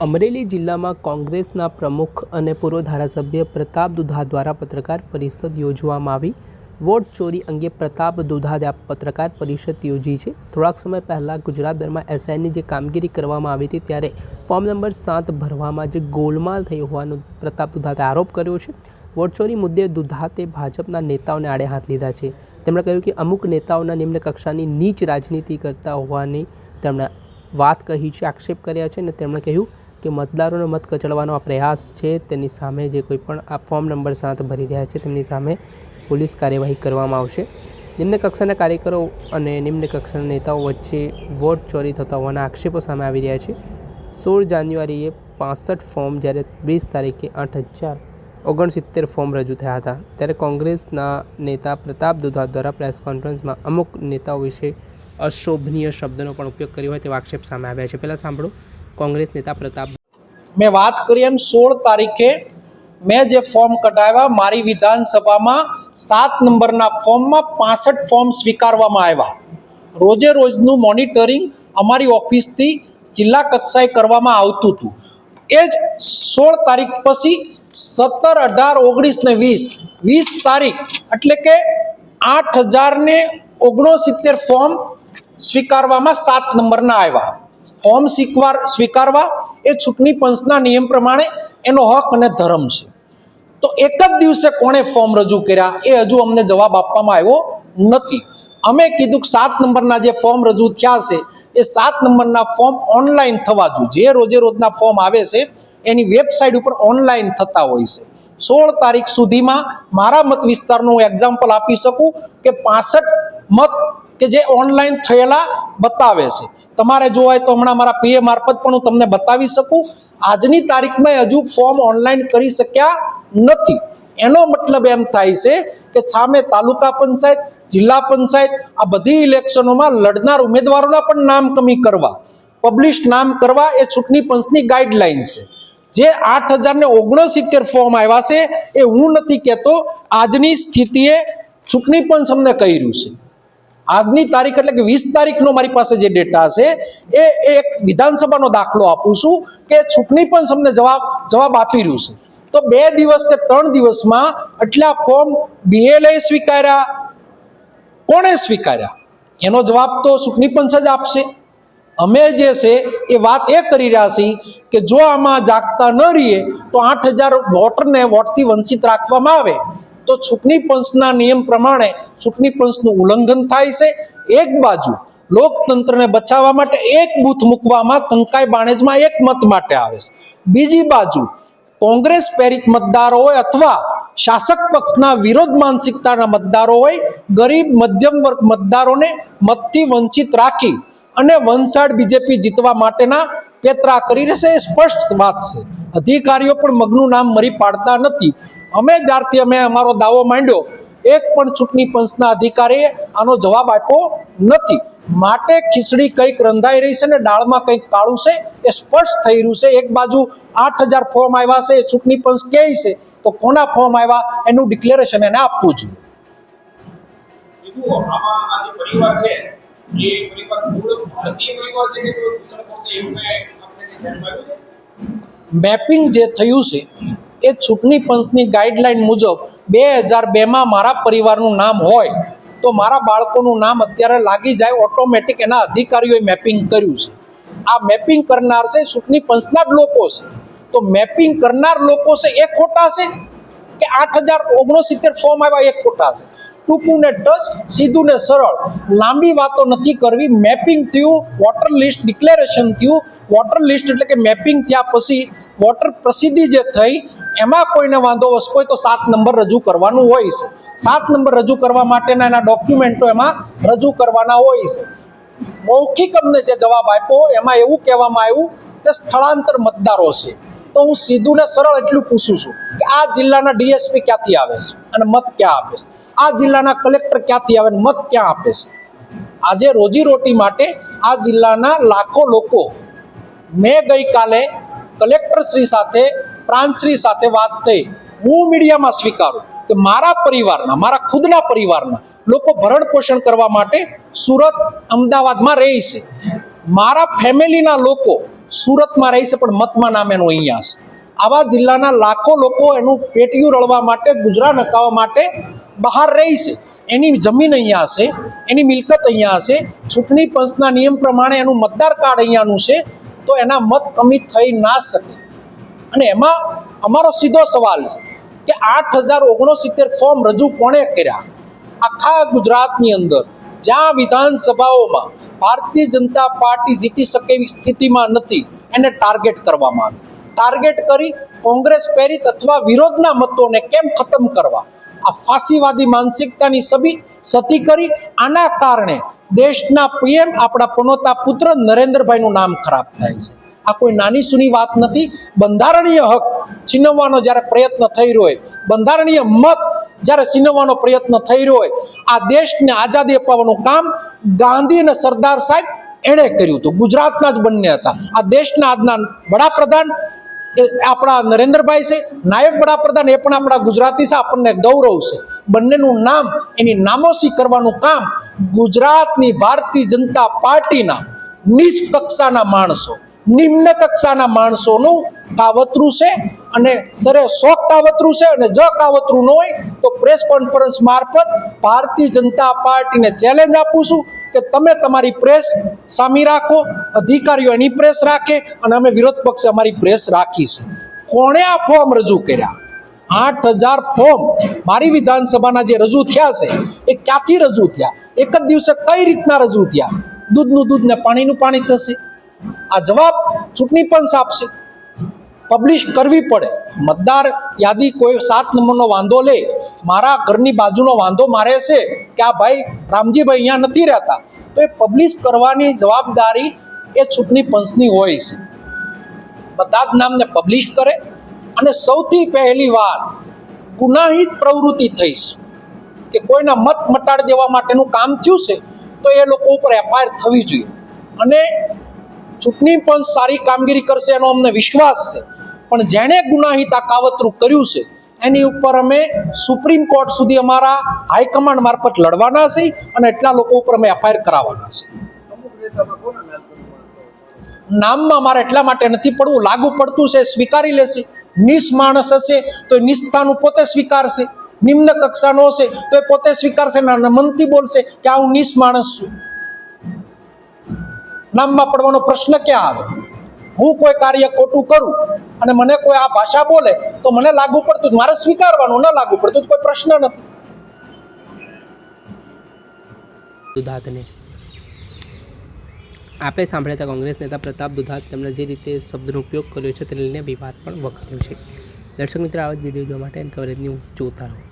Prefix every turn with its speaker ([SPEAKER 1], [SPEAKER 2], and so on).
[SPEAKER 1] અમરેલી જિલ્લામાં કોંગ્રેસના પ્રમુખ અને પૂર્વ ધારાસભ્ય પ્રતાપ દુધા દ્વારા પત્રકાર પરિષદ યોજવામાં આવી। વોટ ચોરી અંગે પ્રતાપ દુધાએ પત્રકાર પરિષદ યોજી છે। થોડાક સમય પહેલાં ગુજરાતભરમાં એસઆઈની જે કામગીરી કરવામાં આવી હતી ત્યારે ફોર્મ નંબર 7 ભરવામાં જે ગોલમાલ થઈ હોવાનો પ્રતાપ દુધાએ આરોપ કર્યો છે। વોટ ચોરી મુદ્દે દુધાએ ભાજપના નેતાઓને આડે હાથ લીધા છે। તેમણે કહ્યું કે અમુક નેતાઓના નિમ્ન કક્ષાની નીચ રાજનીતિ કરતા હોવાની તેમણે વાત કહી છે, આક્ષેપ કર્યા છે અને તેમણે કહ્યું કે મતદારોનો મત કચડવાનો આ પ્રયાસ છે, તેની સામે જે કોઈ પણ આ ફોર્મ નંબર 7 ભરી રહ્યા છે તેમની સામે પોલીસ કાર્યવાહી કરવામાં આવશે। નિમ્ન કક્ષાના કાર્યકરો અને નિમ્ન કક્ષાના નેતાઓ વચ્ચે વોટ ચોરી થતા હોવાના આક્ષેપો સામે આવી રહ્યા છે। 16 જાન્યુઆરીએ 65 ફોર્મ જ્યારે 20 તારીખે 8069 ફોર્મ રજૂ થયા હતા। ત્યારે કોંગ્રેસના નેતા પ્રતાપ દુધા દ્વારા પ્રેસ કોન્ફરન્સમાં અમુક નેતાઓ વિશે અશોભનીય શબ્દનો પણ ઉપયોગ કર્યો હોય તેવા આક્ષેપ સામે આવ્યા છે। પહેલાં સાંભળો કોંગ્રેસ नेता प्रताप।
[SPEAKER 2] मैं बात करी एम 16 तारीखे मैं जे फॉर्म कढाव्या मारी विधानसभा 7 नंबर फॉर्म में 65 फॉर्म स्वीकारवामां आव्या। रोजे रोजनु मॉनिटरिंग अमारी ऑफिस थी जिला कक्षाए करवामां आवतुं हतुं। ए ज 16 तारीख पछी 17, 18, 19 ने 20 तारीख एटले के 8069 फॉर्म स्वीकारवामां 7 नंबरना आव्या। फॉर्म स्वीकारवा ए चूंटणी पंचना नियम प्रमाणे एनो हक अने धर्म छे। तो एक ज दिवसे कोणे फॉर्म रजू कर्या ए हजू अमने जवाब आपवामां आव्यो नथी। अमे कीधुं के 7 नंबरना जे फॉर्म रजू थया छे ए 7 नंबरना फॉर्म ऑनलाइन थवा जोईए। जे रोजे रोजना फॉर्म आवे छे एनी वेबसाइट पर ऑनलाइन थता होय छे। 16 तारीख सुधीमां मारा मत विस्तारनुं एक्जाम्पल आपी शकું के 65 मत के जे ऑनलाइन थयेला बतावे छे। तमारे जो है तो हमणां मारा पीए मार्फत पण हूँ तमने बतावी सकूँ। आजनी तारीख में हजू फॉर्म ऑनलाइन करी शक्या नथी। एनो मतलब एम थाय छे के सामे तालुका पंचायत, जिला पंचायत आ बधी इलेक्शनोमां लड़नार उमेदवारोना पण नाम कमी करवा, पब्लिश नाम करवा ए चूंटणी पंचनी गाइडलाइन छे। जे 8069 फॉर्म आव्या छे ए हूँ नथी कहेतो, आजनी स्थितिए चूंटणी पंच अमने कर्युं छे। आजनी तारीख एटले के 20 तारीखनो मारी पासे जे डेटा छे ए एक विधानसभानो दाखलो आपું છું કે ચૂંટણી પણ તમને જવાબ આપી રહ્યું છે। તો 2 દિવસ કે 3 દિવસમાં આટલા ફોર્મ બીએલએ સ્વીકાર્યા, કોણે સ્વીકાર્યા એનો જવાબ તો ચૂંટણી પંચ જ આપશે। અમે જે છે એ વાત એ કરી રહ્યા છીએ કે જો આમાં જાગતા ન રહીએ તો 8000 વોટરને વોટથી વંચિત રાખવામાં આવે तो चूंटणी पंचना नियम प्रमाणे चूंटणी पंचनुं उल्लंघन थाय छे। एक बाजू लोकतंत्रने बचाववा माटे एक बूथ मूकवामां कंकाई बाणेजमां एक मत माटे आवे छे, बीजी बाजू कोंग्रेस प्रेरित मतदारो होय अथवा शासक पक्षना विरोध मानसिकताना मतदारो होय, गरीब मध्यम वर्ग मतदारोने मतथी वंचित राखी अने वंशाळ बीजेपी जीतवा माटेना पेतरा करी रहे छे। स्पष्ट बात छे। अधिकारीओ पण मगनुं नाम मरी पाडता नथी। अमे ज्यारथी अमे अमारो दावो मांड्यो एक पण चूंटणी पंचना अधिकारीए आनो जवाब आप्यो नथी। माटे खीचड़ी कंईक रंधाई रही छे ने दाळमां कंईक काळुं छे ए स्पष्ट थई रह्युं छे। एक बाजू 8000 फॉर्म आव्या छे ए चूंटणी पंच कहे छे तो कोना फॉर्म आव्या एनुं डिक्लेरेशन एने आपवुं जोईए। मैपिंग जे थयुं छे ए चूंटणी पंचनी गाइडलाइन मुजब 2002 में मारा परिवारनुं नाम होय तो मारा बाळकोनुं नाम अत्यारे लागी जाय ऑटोमेटिक एना अधिकारीओए मैपिंग कर्युं छे। आ मैपिंग करनार छे चूंटणी पंचना ज लोको छे। तो मैपिंग करनार लोको छे ए खोटा छे के 8069 फॉर्म आव्या ए खोटा छे। टूंकू ने टच, सीधू ने सरल, लांबी वातो नथी करवी। मैपिंग थयुं, वोटर लिस्ट डिक्लेरेशन थयुं। वोटर लिस्ट एटले के मैपिंग थया पछी वोटर प्रसिद्धि जे थई एमां कोईने वांधो वसको होय तो 7 नंबर रजू करवानुं होय छे। 7 नंबर रजू करवा माटेना एना डॉक्युमेंटो एमां रजू करवाना होय छे। मौखिक अमने जे जवाब आप्यो एमां एवुं कहेवामां आव्युं के स्थळांतर मतदारो छे। तो हूँ सीधू ने सरल एटલું पूछું છું કે આ જિલ્લાના ડીએસપી ક્યાંથી આવે છે અને મત ક્યાં આપે છે, આ જિલ્લાના કલેક્ટર ક્યાંથી આવે ને મત ક્યાં આપે છે। આજે રોજીરોટી માટે આ જિલ્લાના લાખો લોકો મેં ગઈકાલે કલેક્ટરશ્રી સાથે પ્રાંતશ્રી સાથે વાત થઈ। હું મીડિયામાં સ્વીકારું કે મારા પરિવારના, મારા ખુદના પરિવારના લોકો ભરણ પોષણ કરવા માટે સુરત, અમદાવાદમાં રહે છે। મારા ફેમિલીના લોકો સુરતમાં રહે છે પણ મતમાં નામ એનું અહીંયા છે. આવા જિલ્લાના લાખો લોકો એનું પેટીયું રળવા માટે, ગુજરાન હકાવવા માટે બહાર રહે છે. એની જમીન અહીંયા હશે, એની મિલકત અહીંયા હશે, ચૂંટણી પંચના નિયમ પ્રમાણે એનું મતદાર કાર્ડ અહીંયાનું છે, તો એના મત કમી થઈ ના શકે. અને એમાં અમારો સીધો સવાલ છે કે 8,069 ફોર્મ રજૂ કોણે કર્યા? આખા ગુજરાતની અંદર જ્યાં વિધાનસભાઓમાં ભારતીય જનતા પાર્ટી જીતી શકે એવી સ્થિતિમાં નથી, એને ટાર્ગેટ કરવામાં આવી. ટાર્ગેટ કરી કોંગ્રેસ પ્રેરિત અથવા વિરોધના મતોને કેમ ખતમ કરવા, આ ફાંસીવાદી માનસિકતાની સતી કરી. આના કારણે દેશના પીએમ આપણા પનોતા પુત્ર નરેન્દ્રભાઈનું નામ ખરાબ થાય છે. આ કોઈ નાની સૂની વાત નથી. બંધારણીય હક છીનવવાનો જ્યારે પ્રયત્ન થઈ રહ્યો હોય, બંધારણીય મત જ્યારે છીનવવાનો પ્રયત્ન થઈ રહ્યો હોય, આ દેશને આઝાદી અપાવવાનું કામ ગાંધી અને સરદાર સાહેબ એણે કર્યું હતું. ગુજરાતના જ બંને હતા. આ દેશના આજના વડાપ્રધાન એ આપણા નરેન્દ્રભાઈ છે, નાયબ વડાપ્રધાન એ પણ આપણા ગુજરાતી છે. આપણને ગૌરવ છે. બંનેનું નામ, એની નામોશી કરવાનું કામ ગુજરાતની ભારતીય જનતા પાર્ટીના નીચ કક્ષાના માણસો, નિમ્ન કક્ષાના માણસોનું કાવતરું છે. અને સરે શોખ કાવતરું છે. અને જો કાવતરું ન હોય તો પ્રેસ કોન્ફરન્સ મારફત ભારતીય જનતા પાર્ટીને ચેલેન્જ આપું છું કે તમે તમારી પ્રેસ સામી રાખો, અધિકારીઓ એની પ્રેસ રાખે, અને અમે વિરોધ પક્ષે અમારી પ્રેસ રાખી છે. કોણે આ ફોર્મ રજૂ કર્યા? 8,000 ફોર્મ મારી વિધાનસભાના જે રજૂ થયા છે એ ક્યાંથી રજૂ થયા? એક જ દિવસે કઈ રીતના રજૂ થયા? દૂધનું દૂધ ને પાણીનું પાણી થશે? આ જવાબ ચૂંટણી પંચ આપશે. પબ્લિશ કરવી પડે. મતદાર યાદી કોઈ 7 નંબરનો વાંધો લે, મારા ઘરની બાજુનો વાંધો મારે છે કે આ ભાઈ રામજીભાઈ અહીંયા નથી રહેતા, તો એ પબ્લિશ કરવાની જવાબદારી એ ચૂંટણી પંચની હોય છે. બધા જ નામને પબ્લિશ કરે. અને સૌથી પહેલી વાત, ગુનાહિત પ્રવૃત્તિ થઈ છે કે કોઈના મત મટાડી દેવા માટેનું કામ થયું છે, તો એ લોકો ઉપર એફઆઈઆર થવી જોઈએ. અને ચૂંટણી પંચ સારી કામગીરી કરશે એનો અમને વિશ્વાસ છે. પણ જેણે ગુનાહિત આ કાવતરું કર્યું છે એની ઉપર અમે સુપ્રીમ કોર્ટ સુધી અમારા હાઈકમાન્ડ મારફત લડવાના છે. અને એટલા લોકો ઉપર અમે એફઆઈઆર કરાવવાના છે. નામમાં મારે એટલા માટે નથી પડવું, લાગુ પડતું છે સ્વીકારી લેશે. નિસ માણસ હશે તો એ નિષ્ઠાનું પોતે સ્વીકારશે. નિમ્ન કક્ષાનો હશે તો એ પોતે સ્વીકારશે. મનથી બોલશે કે આ હું નિસ માણસ છું. નામમાં પડવાનો પ્રશ્ન ક્યાં આવે? હું કોઈ કાર્ય ખોટું કરું અને મને કોઈ આ ભાષા બોલે તો મને લાગુ પડતું, મારે સ્વીકારવાનું, ન લાગુ પડતું કોઈ પ્રશ્ન નથી.
[SPEAKER 1] દુધાતને આપે સાંભળ્યા હતા કોંગ્રેસ નેતા પ્રતાપ દુધાત. તેમણે જે રીતે શબ્દનો ઉપયોગ કર્યો છે તેને લઈને વિવાદ પણ વકર્યો છે. દર્શક મિત્રો, આવા જ વિડીયો જોવા માટે કવરેજ ન્યૂઝ જોતા રહો.